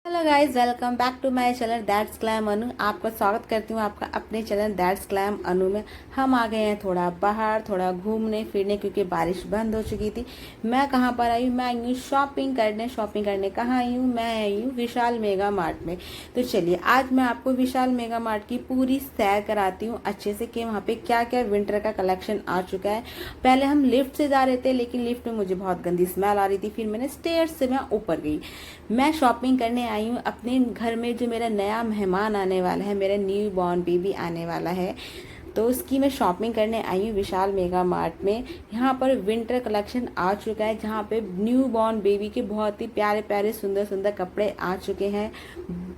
Hello guys, welcome back to my channel that's glam Anu. आपका स्वागत करती हूँ आपका अपने चैनल दैट्स ग्लैम अनु में। हम आ गए हैं थोड़ा बाहर, थोड़ा घूमने फिरने, क्योंकि बारिश बंद हो चुकी थी। मैं कहाँ पर आई हूँ? मैं आई हूँ शॉपिंग करने। शॉपिंग करने कहाँ आई हूँ? मैं आई हूँ विशाल मेगा मार्ट में। तो चलिए आज मैं आपको विशाल मेगा मार्ट की पूरी सैर कराती हूँ अच्छे से, कि वहाँ पे क्या क्या विंटर का कलेक्शन आ चुका है। पहले हम लिफ्ट से जा रहे थे, लेकिन लिफ्ट में मुझे बहुत गंदी स्मेल आ रही थी। फिर मैंने स्टेयर्स से मैं ऊपर गई। मैं शॉपिंग करने आई हूँ अपने घर में। जो मेरा नया मेहमान आने वाला है, मेरा न्यू बॉर्न बेबी आने वाला है, तो उसकी मैं शॉपिंग करने आई हूँ विशाल मेगा मार्ट में। यहाँ पर विंटर कलेक्शन आ चुका है, जहाँ पे न्यू बॉर्न बेबी के बहुत ही प्यारे प्यारे सुंदर सुंदर कपड़े आ चुके हैं।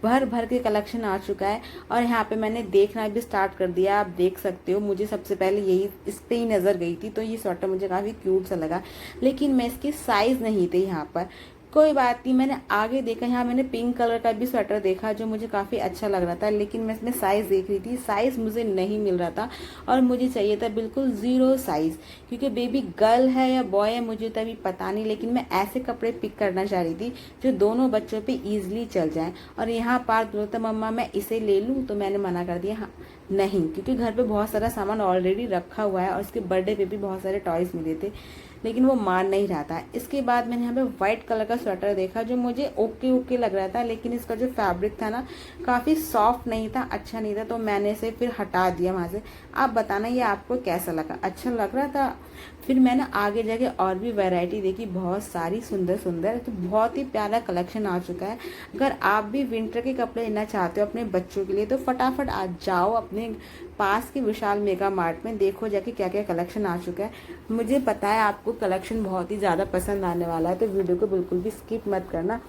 भर भर के कलेक्शन आ चुका है। और यहाँ पे मैंने देखना भी स्टार्ट कर दिया। आप देख सकते हो, मुझे सबसे पहले यही इस पे ही नज़र गई थी, तो ये स्वेटर मुझे काफ़ी क्यूट सा लगा, लेकिन मैं इसकी साइज़ नहीं थी यहाँ पर। कोई बात नहीं, मैंने आगे देखा, यहाँ मैंने पिंक कलर का भी स्वेटर देखा जो मुझे काफ़ी अच्छा लग रहा था, लेकिन मैं इसमें साइज़ देख रही थी, साइज़ मुझे नहीं मिल रहा था। और मुझे चाहिए था बिल्कुल ज़ीरो साइज़, क्योंकि बेबी गर्ल है या बॉय है मुझे तो अभी पता नहीं, लेकिन मैं ऐसे कपड़े पिक करना चाह रही थी जो दोनों बच्चों पे ईजिली चल जाएं। और यहाँ पार्थ बोलता मम्मा मैं इसे ले लूँ, तो मैंने मना कर दिया, हाँ नहीं, क्योंकि घर पे बहुत सारा सामान ऑलरेडी रखा हुआ है और इसके बर्थडे पे भी बहुत सारे टॉयज मिले थे, लेकिन वो मान नहीं रहा था। इसके बाद मैंने यहाँ पे व्हाइट कलर का स्वेटर देखा जो मुझे ओके ओके लग रहा था, लेकिन इसका जो फैब्रिक था ना काफ़ी सॉफ्ट नहीं था, अच्छा नहीं था, तो मैंने इसे फिर हटा दिया वहाँ से। आप बताना ये आपको कैसा लगा, अच्छा लग रहा था? फिर मैंने आगे जाके और भी वैरायटी देखी, बहुत सारी सुंदर सुंदर, तो बहुत ही प्यारा कलेक्शन आ चुका है। अगर आप भी विंटर के कपड़े लेना चाहते हो अपने बच्चों के लिए, तो फटाफट आज जाओ अपने पास के विशाल मेगा मार्ट में, देखो जाके क्या क्या कलेक्शन आ चुका है। मुझे पता है आपको कलेक्शन बहुत ही ज़्यादा पसंद आने वाला है, तो वीडियो को बिल्कुल भी स्किप मत करना।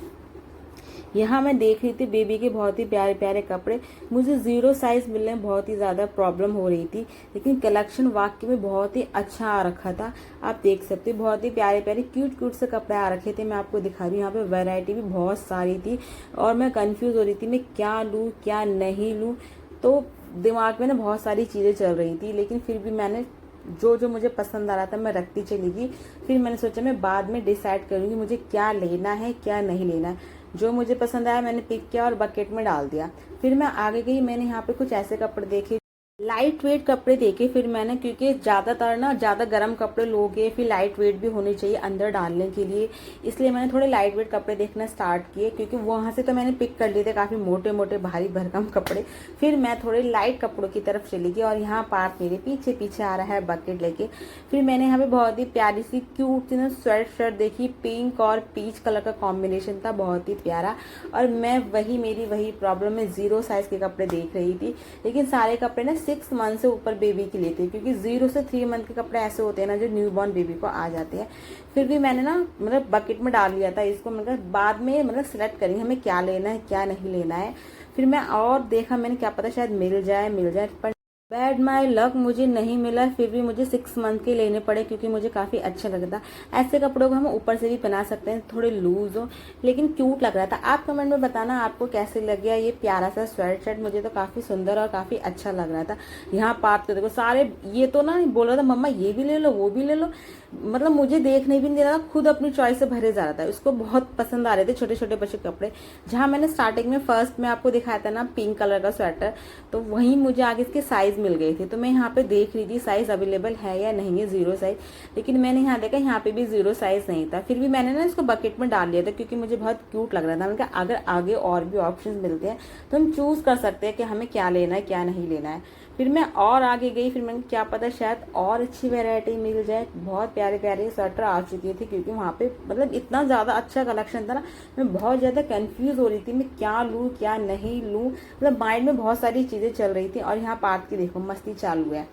यहाँ मैं देख रही थी बेबी के बहुत ही प्यारे प्यारे कपड़े। मुझे ज़ीरो साइज़ मिलने में बहुत ही ज़्यादा प्रॉब्लम हो रही थी, लेकिन कलेक्शन वाकई में बहुत ही अच्छा आ रखा था। आप देख सकते हो बहुत ही प्यारे प्यारे क्यूट क्यूट से कपड़े आ रखे थे। मैं आपको दिखा रही हूँ, यहाँ पे वैरायटी भी बहुत सारी थी और मैं कंफ्यूज हो रही थी मैं क्या लूँ क्या नहीं लूँ। तो दिमाग में ना बहुत सारी चीज़ें चल रही थी, लेकिन फिर भी मैंने जो जो मुझे पसंद आ रहा था मैं रखती चली गई। फिर मैंने सोचा मैं बाद में डिसाइड करूँगी मुझे क्या लेना है क्या नहीं लेना है। जो मुझे पसंद आया मैंने पिक किया और बकेट में डाल दिया। फिर मैं आगे गई, मैंने यहाँ पे कुछ ऐसे कपड़े देखे, लाइट वेट कपड़े देखे। फिर मैंने, क्योंकि ज़्यादातर ना ज़्यादा गर्म कपड़े लोगे, फिर लाइट वेट भी होने चाहिए अंदर डालने के लिए, इसलिए मैंने थोड़े लाइट वेट कपड़े देखना स्टार्ट किए, क्योंकि वहाँ से तो मैंने पिक कर लिए थे काफ़ी मोटे मोटे भारी भरकम कपड़े। फिर मैं थोड़े लाइट कपड़ों की तरफ चली गई और यहाँ पार्थ मेरे पीछे पीछे आ रहा है बकेट लेके। फिर मैंने यहाँ पे बहुत ही प्यारी सी क्यूट सी ना स्वेट शर्ट देखी, पिंक और पीच कलर का कॉम्बिनेशन था, बहुत ही प्यारा। और मैं मेरी वही प्रॉब्लम है, ज़ीरो साइज़ के कपड़े देख रही थी, लेकिन सारे कपड़े ना 6 मंथ से ऊपर बेबी के लिए थे, क्योंकि 0 से 3 मंथ के कपड़े ऐसे होते हैं ना जो न्यू बॉर्न बेबी को आ जाते हैं। फिर भी मैंने ना मतलब बकेट में डाल लिया था इसको, मतलब बाद में मतलब सिलेक्ट करेंगे हमें क्या लेना है क्या नहीं लेना है। फिर मैं और देखा, मैंने क्या पता शायद मिल जाए, पर बैड माई लक मुझे नहीं मिला। फिर भी मुझे 6 मंथ के लेने पड़े, क्योंकि मुझे काफ़ी अच्छा लगता। ऐसे कपड़ों को हम ऊपर से भी पहना सकते हैं, थोड़े लूज हो लेकिन क्यूट लग रहा था। आप कमेंट में बताना आपको कैसे लग गया ये प्यारा सा स्वेट शर्ट। मुझे तो काफ़ी सुंदर और काफ़ी अच्छा लग रहा था। यहाँ पार्ट तो देखो सारे, ये तो ना बोल रहा था मम्मा ये भी ले लो वो भी ले लो, मतलब मुझे देखने भी नहीं दे रहा था, खुद अपनी चॉइस से भरे जा रहा था। उसको बहुत पसंद आ रहे थे छोटे छोटे बच्चे कपड़े। जहाँ मैंने स्टार्टिंग में फर्स्ट में आपको दिखाया था ना पिंक कलर का स्वेटर, तो वहीं मुझे आगे इसके साइज मिल गए थे। तो मैं यहाँ पे देख रही थी साइज अवेलेबल है या नहीं है ज़ीरो साइज, लेकिन मैंने यहाँ देखा यहाँ पे भी ज़ीरो साइज नहीं था। फिर भी मैंने ना इसको बकेट में डाल लिया था, क्योंकि मुझे बहुत क्यूट लग रहा था। मैंने कहा अगर आगे और भी ऑप्शन मिलते हैं तो हम चूज कर सकते हैं कि हमें क्या लेना है क्या नहीं लेना है। फिर मैं और आगे गई, फिर मैंने क्या पता शायद और अच्छी वैरायटी मिल जाए। बहुत प्यारे प्यारे स्वेटर आ चुके थे, क्योंकि वहाँ पे मतलब इतना ज़्यादा अच्छा कलेक्शन था ना, मैं बहुत ज़्यादा कंफ्यूज हो रही थी मैं क्या लूँ क्या नहीं लूँ, मतलब माइंड में बहुत सारी चीज़ें चल रही थी। और यहाँ पार्थ की देखो मस्ती चालू है।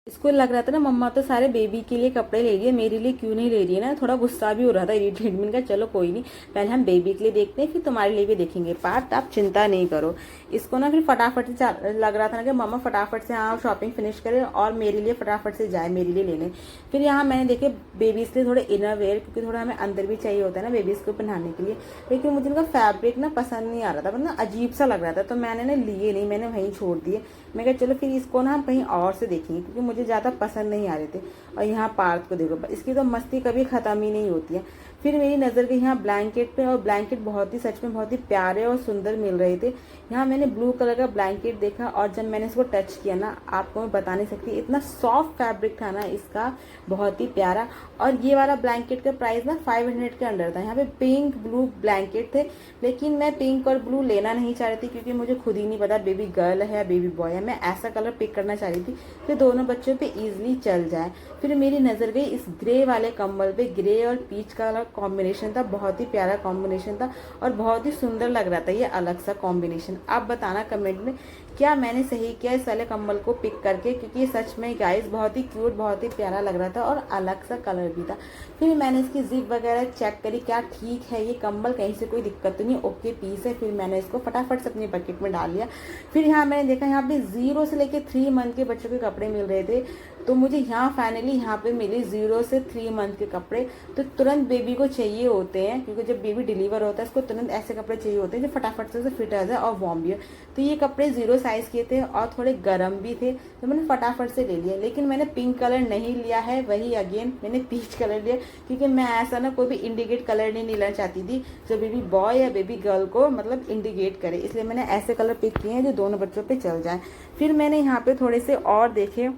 इसको लग रहा था ना मम्मा तो सारे बेबी के लिए कपड़े ले रही है, मेरे लिए क्यों नहीं ले रही है ना, थोड़ा गुस्सा भी हो रहा था, इरिटेट। मैंने कहा चलो कोई नहीं, पहले हम बेबी के लिए देखते हैं फिर तुम्हारे लिए भी देखेंगे। पार्थ आप चिंता नहीं करो। इसको ना फिर फटाफट से लग रहा था ना कि मम्मा फटाफट से हाँ शॉपिंग फिनिश करे और मेरे लिए फटाफट से जाए मेरे लिए लेने। फिर यहाँ मैंने देखे बेबीज के लिए थोड़े इनर वेयर, क्योंकि थोड़ा हमें अंदर भी चाहिए होता है ना बेबीज को पहनाने के लिए, लेकिन मुझे इनका फैब्रिक ना पसंद नहीं आ रहा था, मतलब अजीब सा लग रहा था, तो मैंने ना लिए नहीं, मैंने वहीं छोड़ दिए। मैं कहा चलो फिर इसको ना हम कहीं और से देखेंगे, क्योंकि मुझे ज़्यादा पसंद नहीं आ रहे थे। और यहाँ पार्थ को देखो, इसकी तो मस्ती कभी ख़त्म ही नहीं होती है। फिर मेरी नज़र गई यहाँ ब्लैंकेट पे, और ब्लैंकेट बहुत ही सच में बहुत ही प्यारे और सुंदर मिल रहे थे। यहाँ मैंने ब्लू कलर का ब्लैंकेट देखा और जब मैंने इसको टच किया ना, आपको मैं बता नहीं सकती, इतना सॉफ्ट फैब्रिक था ना इसका, बहुत ही प्यारा। और ये वाला ब्लैंकेट का प्राइस ना 500 के अंडर था। यहाँ पे पिंक ब्लू ब्लैंकेट थे, लेकिन मैं पिंक और ब्लू लेना नहीं चाह रही थी क्योंकि मुझे खुद ही नहीं पता बेबी गर्ल है या बेबी बॉय है। मैं ऐसा कलर पिक करना चाह रही थी जो दोनों बच्चों पे इजीली चल जाए। फिर मेरी नज़र गई इस ग्रे वाले कंबल पे। ग्रे और पीच का कॉम्बिनेशन था, बहुत ही प्यारा कॉम्बिनेशन था और बहुत ही सुंदर लग रहा था ये अलग सा कॉम्बिनेशन। आप बताना कमेंट में क्या मैंने सही किया इस वाले कंबल को पिक करके, क्योंकि ये सच में गाइस बहुत ही क्यूट, बहुत ही प्यारा लग रहा था और अलग सा कलर भी था। फिर मैंने इसकी जिप वगैरह चेक करी, क्या ठीक है ये कंबल, कहीं से कोई दिक्कत तो नहीं, ओके पीस है। फिर मैंने इसको फटाफट से अपनी बकेट में डाल लिया। फिर यहाँ मैंने देखा यहाँ पे 0 से लेके 3 मंथ के बच्चों के कपड़े मिल रहे थे, तो मुझे यहाँ फाइनली यहाँ पे मिली 0 से 3 मंथ के कपड़े। तो तुरंत बेबी को चाहिए होते हैं, क्योंकि जब बेबी डिलीवर होता है उसको तुरंत ऐसे कपड़े चाहिए होते हैं जो फटाफट से उसे फिट आ जाए और वार्म भी हो। तो ये कपड़े 0 साइज़ के थे और थोड़े गर्म भी थे, तो मैंने फटाफट से ले लिया। लेकिन मैंने पिंक कलर नहीं लिया है, वही अगेन मैंने पीच कलर लिया, क्योंकि मैं ऐसा ना कोई भी इंडिकेट कलर नहीं लेना चाहती थी जो बेबी बॉय या बेबी गर्ल को मतलब इंडिकेट करे, इसलिए मैंने ऐसे कलर पिक किए हैं जो दोनों बच्चों पे चल जाए। फिर मैंने यहाँ पे थोड़े से और देखे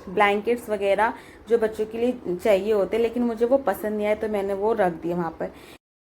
ब्लैंकेट्स वगैरह जो बच्चों के लिए चाहिए होते, लेकिन मुझे वो पसंद नहीं आए तो मैंने वो रख दिया वहाँ पर।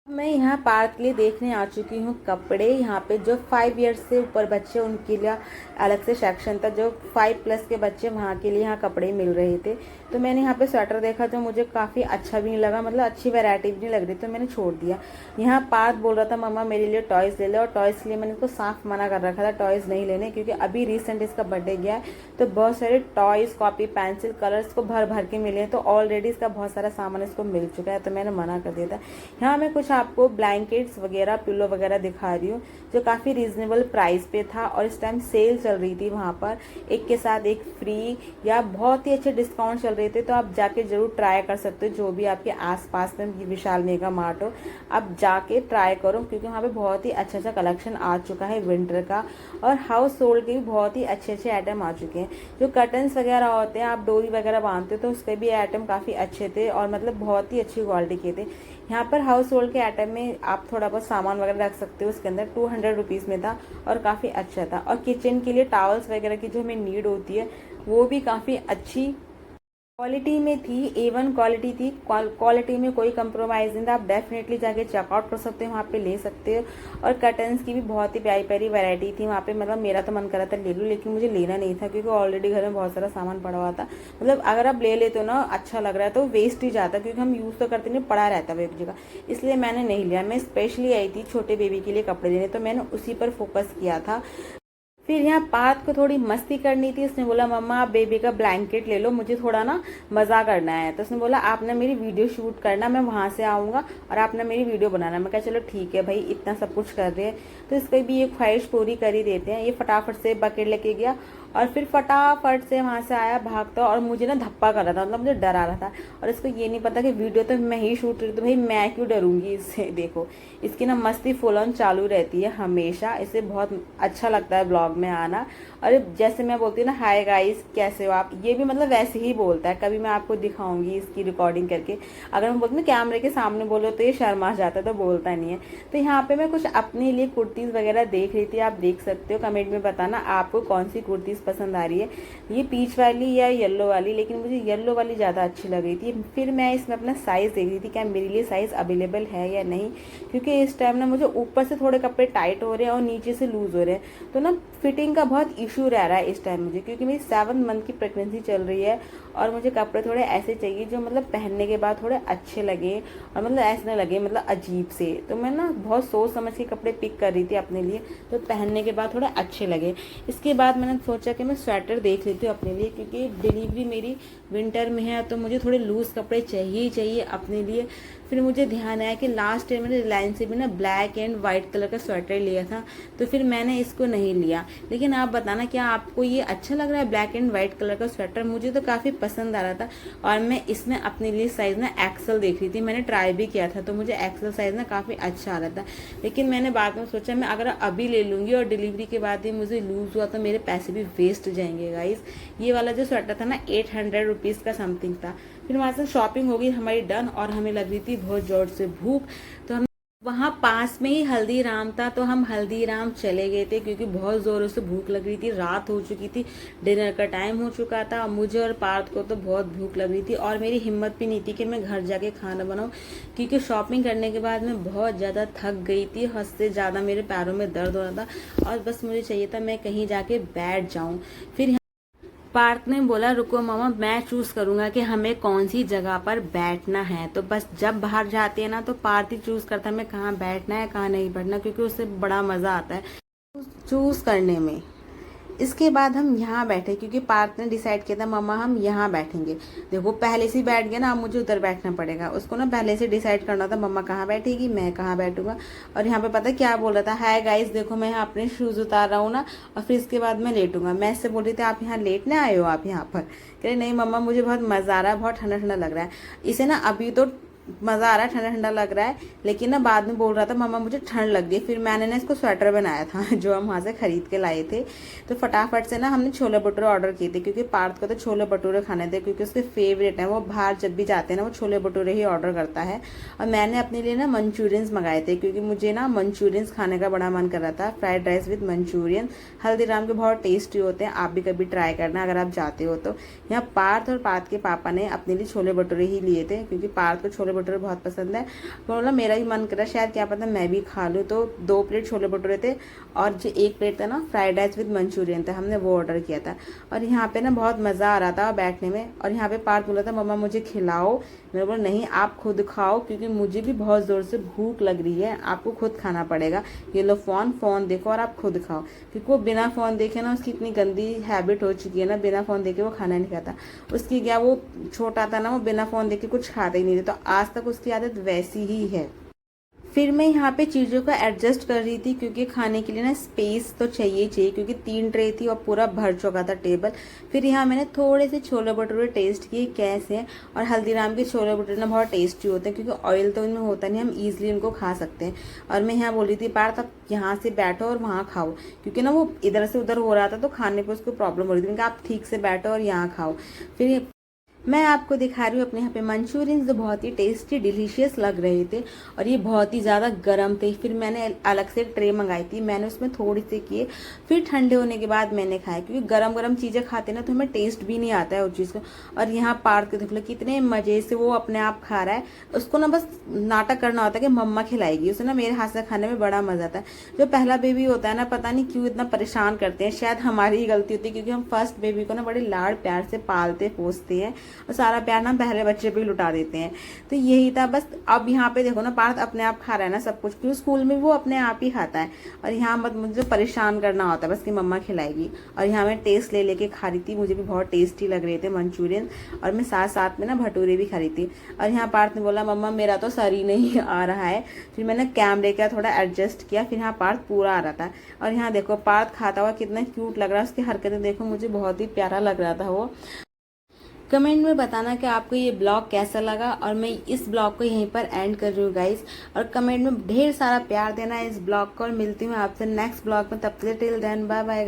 मैं यहाँ पार्क के लिए देखने आ चुकी हूँ कपड़े। यहाँ पे जो 5 ईयर्स से ऊपर बच्चे उनके लिए अलग से सेक्शन था, जो 5+ के बच्चे वहाँ के लिए यहाँ कपड़े मिल रहे थे। तो मैंने यहाँ पे स्वेटर देखा जो मुझे काफ़ी अच्छा भी नहीं लगा, मतलब अच्छी वैरायटी भी नहीं लग रही, तो मैंने छोड़ दिया। यहाँ पार्थ बोल रहा था मम्मा मेरे लिए टॉयज़ ले लो, और टॉयज़ के लिए मैंने इसको साफ मना कर रखा था टॉयज़ नहीं लेने, क्योंकि अभी रिसेंट इसका बर्थडे गया है तो बहुत सारे टॉयज़, कॉपी, पेंसिल, कलर्स को भर भर के मिले हैं, तो ऑलरेडी इसका बहुत सारा सामान इसको मिल चुका है, तो मैंने मना कर दिया था। यहाँ मैं कुछ आपको ब्लैंकेट्स वगैरह, पिलो वगैरह दिखा रही हूँ जो काफ़ी रीजनेबल प्राइस पे था, और इस टाइम सेल चल रही थी वहाँ पर, एक के साथ एक फ्री या बहुत ही अच्छे डिस्काउंट चल रहे थे। तो आप जाके जरूर ट्राई कर सकते हो, जो भी आपके आसपास में विशाल मेगा मार्ट हो आप जाके ट्राई करो, क्योंकि वहाँ पे बहुत ही अच्छा अच्छा कलेक्शन आ चुका है विंटर का, और हाउस होल्ड के भी बहुत ही अच्छे अच्छे आइटम आ चुके हैं। जो कर्टन्स वगैरह होते हैं, आप डोरी वगैरह बांधते हो तो उसके भी आइटम काफ़ी अच्छे थे और मतलब बहुत ही अच्छी क्वालिटी के थे। यहाँ पर हाउस होल्ड के आइटम में आप थोड़ा बहुत सामान वगैरह रख सकते हो, उसके अंदर 200 रुपीज़ में था और काफ़ी अच्छा था। और किचन के लिए टॉवल्स वगैरह की जो हमें नीड होती है वो भी काफ़ी अच्छी क्वालिटी में थी, A1 क्वालिटी थी, क्वालिटी में कोई कंप्रोमाइज़ नहीं था। आप डेफिनेटली जाके चेकआउट कर सकते हो, वहाँ पे ले सकते हो। और कर्टन्स की भी बहुत ही प्यारी प्यारी वैरायटी थी वहाँ पे, मतलब मेरा तो मन कर रहा था ले लूँ, लेकिन मुझे लेना नहीं था क्योंकि ऑलरेडी घर में बहुत सारा सामान पड़ा हुआ था। मतलब अगर आप ले लेते हो ना अच्छा लग रहा है तो वेस्ट ही जाता, क्योंकि हम यूज़ तो करते नहीं, पड़ा रहता है एक जगह, इसलिए मैंने नहीं लिया। मैं स्पेशली आई थी छोटे बेबी के लिए कपड़े लेने, तो मैंने उसी पर फोकस किया था। फिर यहाँ पार्थ को थोड़ी मस्ती करनी थी, उसने बोला मम्मा आप बेबी का ब्लैंकेट ले लो, मुझे थोड़ा ना मज़ा करना है। तो उसने बोला आपने मेरी वीडियो शूट करना, मैं वहाँ से आऊँगा और आपने मेरी वीडियो बनाना। मैं कहा चलो ठीक है भाई, इतना सब कुछ कर रहे हैं तो इसकी भी एक ख्वाहिश पूरी कर ही देते हैं। ये फटाफट से बकेट लेके गया और फिर फटाफट से वहाँ से आया भागता, और मुझे ना धप्पा कर रहा था, मतलब मुझे डरा रहा था। और इसको ये नहीं पता कि वीडियो तो मैं ही शूट रही, तो भाई मैं क्यों डरूंगी इससे। देखो इसकी ना मस्ती फुल ऑन चालू रहती है हमेशा, इसे बहुत अच्छा लगता है ब्लॉग में आना। और जैसे मैं बोलती हूँ ना हाय गाइस कैसे हो आप, ये भी मतलब वैसे ही बोलता है। कभी मैं आपको दिखाऊंगी इसकी रिकॉर्डिंग करके। अगर मैं बोलती हूँ कैमरे के सामने बोलो तो ये शर्मा जाता है, तो बोलता नहीं है। तो यहाँ पे मैं कुछ अपने लिए कुर्तीज़ वगैरह देख रही थी, आप देख सकते हो। कमेंट में बताना आपको कौन सी कुर्तीज़ पसंद आ रही है, ये पीच वाली या येलो वाली, लेकिन मुझे येलो वाली ज़्यादा अच्छी लग रही थी। फिर मैं इसमें अपना साइज़ देख रही थी क्या मेरे लिए साइज़ अवेलेबल है या नहीं, क्योंकि इस टाइम ना मुझे ऊपर से थोड़े कपड़े टाइट हो रहे हैं और नीचे से लूज़ हो रहे हैं, तो ना फिटिंग का बहुत इशू रह रहा है इस टाइम मुझे, क्योंकि मेरी 7 मंथ की प्रेगनेंसी चल रही है और मुझे कपड़े थोड़े ऐसे चाहिए जो मतलब पहनने के बाद थोड़े अच्छे लगे और मतलब ऐसे ना लगे मतलब अजीब से। तो मैं ना बहुत सोच समझ के कपड़े पिक कर रही थी अपने लिए, तो पहनने के बाद थोड़े अच्छे लगे। इसके बाद मैंने सोचा कि मैं स्वेटर देख लेती हूँ अपने लिए, क्योंकि डिलीवरी मेरी विंटर में है तो मुझे थोड़े लूज़ कपड़े चाहिए ही चाहिए अपने लिए। फिर मुझे ध्यान आया कि लास्ट ईयर मैंने रिलायंस से भी ना ब्लैक एंड वाइट कलर का स्वेटर लिया था, तो फिर मैंने इसको नहीं लिया। लेकिन आप बताना क्या आपको ये अच्छा लग रहा है ब्लैक एंड वाइट कलर का स्वेटर, मुझे तो काफ़ी पसंद आ रहा था। और मैं इसमें अपने लिए साइज़ ना एक्सल देख रही थी, मैंने ट्राई भी किया था, तो मुझे एक्सल साइज़ ना काफ़ी अच्छा आ रहा था। लेकिन मैंने बाद में सोचा मैं अगर अभी ले लूँगी और डिलीवरी के बाद ही मुझे लूज़ हुआ तो मेरे पैसे भी वेस्ट जाएंगे गाइस। ये वाला जो स्वेटर था ना 800 रुपीज़ का समथिंग था। फिर फिर हमारे साथ शॉपिंग हो गई हमारी डन और हमें लग रही थी बहुत जोर से भूख। तो हम वहाँ पास में ही हल्दीराम था तो हम हल्दीराम चले गए थे क्योंकि बहुत जोरों से भूख लग रही थी, रात हो चुकी थी, डिनर का टाइम हो चुका था। मुझे और पार्थ को तो बहुत भूख लग रही थी और मेरी हिम्मत भी नहीं थी कि मैं घर जाके खाना बनाऊं क्योंकि शॉपिंग करने के बाद मैं बहुत ज़्यादा थक गई थी, हद से ज़्यादा मेरे पैरों में दर्द हो रहा था और बस मुझे चाहिए था मैं कहीं जाके बैठ जाऊँ। फिर पार्थ ने बोला रुको मामा मैं चूज करूंगा कि हमें कौन सी जगह पर बैठना है। तो बस जब बाहर जाते हैं ना तो पार्थ ही चूज करता है मैं कहाँ बैठना है कहाँ नहीं बैठना, क्योंकि उससे बड़ा मजा आता है चूज करने में। इसके बाद हम यहाँ बैठे क्योंकि पार्थ ने डिसाइड किया था मम्मा हम यहाँ बैठेंगे। देखो पहले से ही बैठ गया ना, अब मुझे उधर बैठना पड़ेगा। उसको ना पहले से डिसाइड करना था मम्मा कहाँ बैठेगी मैं कहाँ बैठूंगा। और यहाँ पे पता क्या बोल रहा था, हाय गाइस देखो मैं यहाँ अपने शूज उतार रहा हूँ ना और फिर इसके बाद मैं लेटूंगा। मैं इससे बोल रही थी आप यहाँ लेटने आए हो आप यहाँ पर? कह रहे नहीं मम्मा मुझे बहुत मजा आ रहा है, बहुत ठंडा ठंडा लग रहा है। इसे ना अभी तो मजा आ रहा है, ठंडा ठंडा लग रहा है, लेकिन ना बाद में बोल रहा था मम्मा मुझे ठंड लग गई। फिर मैंने ना इसको स्वेटर बनाया था जो हम वहाँ से खरीद के लाए थे। तो फटाफट से ना हमने छोले भटूरे ऑर्डर किए थे क्योंकि पार्थ को तो छोले भटूरे खाने थे क्योंकि उसके फेवरेट हैं। वो बाहर जब भी जाते हैं ना वो छोले भटूरे ही ऑर्डर करता है। और मैंने अपने लिए ना मंचूरियंस मंगाए थे क्योंकि मुझे ना मंचूरियंस खाने का बड़ा मन कर रहा था। Fried rice with Manchurian Haldiram के बहुत टेस्टी होते हैं, आप भी कभी ट्राई करना अगर आप जाते हो तो। यहाँ पार्थ और पार्थ के पापा ने अपने लिए छोले भटूरे ही लिए थे क्योंकि पार्थ को छोले भटूरे बहुत पसंद है। बोला मेरा भी मन कर रहा है शायद क्या पता मैं भी खा लूँ। तो 2 प्लेट छोले भटूरे थे और जो 1 प्लेट था ना फ्राइड राइस विद मंचूरियन था, हमने वो ऑर्डर किया था। और यहाँ पे ना बहुत मज़ा आ रहा था बैठने में। और यहाँ पे पार्थ बोला था मम्मा मुझे खिलाओ। मैंने बोला नहीं आप खुद खाओ क्योंकि मुझे भी बहुत ज़ोर से भूख लग रही है, आपको खुद खाना पड़ेगा। ये लो फ़ोन देखो और आप खुद खाओ। क्योंकि वो बिना फ़ोन देखे ना उसकी इतनी गंदी हैबिट हो चुकी है ना, बिना फ़ोन देखे वो खाना नहीं खाता। उसकी क्या वो छोटा था ना वो बिना फ़ोन देखे कुछ खाता ही नहीं था, तो आज तक उसकी आदत वैसी ही है। फिर मैं यहाँ पे चीज़ों को एडजस्ट कर रही थी क्योंकि खाने के लिए ना स्पेस तो चाहिए चाहिए क्योंकि 3 ट्रे थी और पूरा भर चुका था टेबल। फिर यहाँ मैंने थोड़े से छोले भटूरे टेस्ट किए कैसे हैं। और हल्दीराम के छोले भटूरे ना बहुत टेस्टी होते हैं क्योंकि ऑयल तो इनमें होता नहीं, हम ईजिली उनको खा सकते हैं। और मैं यहाँ बोल रही थी पार्थ आप यहाँ से बैठो और वहाँ खाओ क्योंकि ना वो इधर से उधर हो रहा था तो खाने पर उसको प्रॉब्लम हो रही थी। आप ठीक से बैठो और यहाँ खाओ। फिर मैं आपको दिखा रही हूँ अपने यहाँ पे मंचूरियन जो बहुत ही टेस्टी डिलीशियस लग रहे थे और ये बहुत ही ज़्यादा गर्म थे। फिर मैंने अलग से ट्रे मंगाई थी, मैंने उसमें थोड़ी सी किए, फिर ठंडे होने के बाद मैंने खाया क्योंकि गरम गरम चीज़ें खाते ना तो हमें टेस्ट भी नहीं आता है उस चीज़ को। और यहाँ पार्थ के देख लो कितने मज़े से वो अपने आप खा रहा है। उसको ना बस नाटक करना होता है कि मम्मा खिलाएगी, उसे ना मेरे हाथ से खाने में बड़ा मज़ा आता है। जो पहला बेबी होता है ना पता नहीं क्यों इतना परेशान करते हैं, शायद हमारी ही गलती होती है क्योंकि हम फर्स्ट बेबी को ना बड़े लाड़ प्यार से पालते पोसते हैं और सारा प्यार ना पहले बच्चे पे लुटा देते हैं। तो यही था बस। अब यहाँ पे देखो ना पार्थ अपने आप खा रहा है ना सब कुछ, क्योंकि स्कूल में वो अपने आप ही खाता है और यहाँ मत मुझे परेशान करना होता है बस कि मम्मा खिलाएगी। और यहाँ मैं टेस्ट ले लेके खा रही थी, मुझे भी बहुत टेस्टी लग रहे थे मंचूरियन और मैं साथ साथ में ना भटूरे भी खा रही थी। और यहाँ पार्थ ने बोला मम्मा मेरा तो सर ही नहीं आ रहा है। फिर मैंने कैमरे का थोड़ा एडजस्ट किया, फिर यहाँ पार्थ पूरा आ रहा था। और यहाँ देखो पार्थ खाता हुआ कितना क्यूट लग रहा है, उसकी हरकतें देखो मुझे बहुत ही प्यारा लग रहा था वो। कमेंट में बताना कि आपको ये ब्लॉग कैसा लगा और मैं इस ब्लॉग को यहीं पर एंड कर रही हूँ गाइस। और कमेंट में ढेर सारा प्यार देना इस ब्लॉग को और मिलती हूँ आपसे नेक्स्ट ब्लॉग में। तब तक टिल देन बाय बाय।